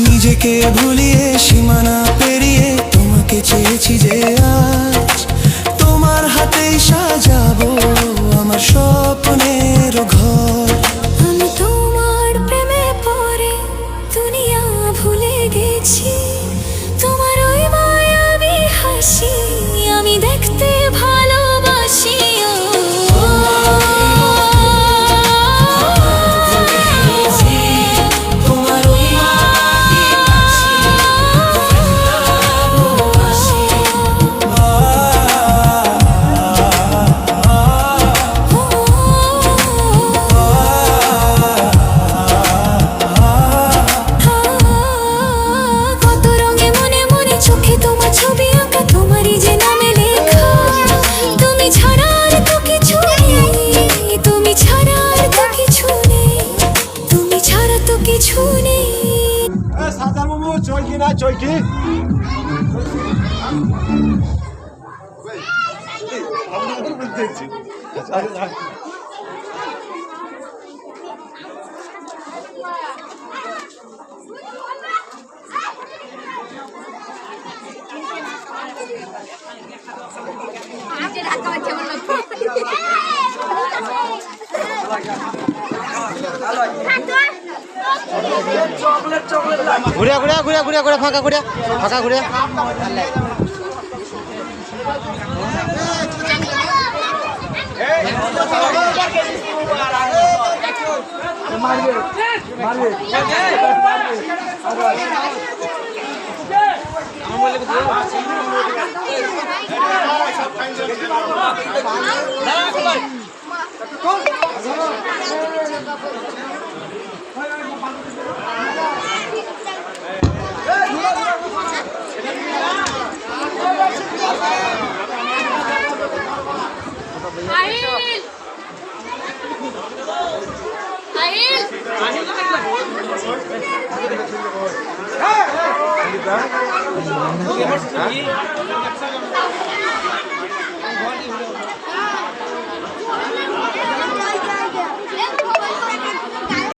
নিজেকে ভুলিয়ে সীমানা পেরিয়ে তোমাকে চেয়েছি যে আজ তোমার হাতেই সাজাবো আমার স্বপ্নের ঘর। আমি তোমার প্রেমে পড়ে দুনিয়া ভুলে গেছি, তোমার ওই মায়াবী হাসি আমি দেখতে ভালোবাসি। চৈকি ঘুরে ঘুরে ঘুরে ঘুরে ঘুরে ফাঁকা ঘুরে ফাঁকা ঘুরে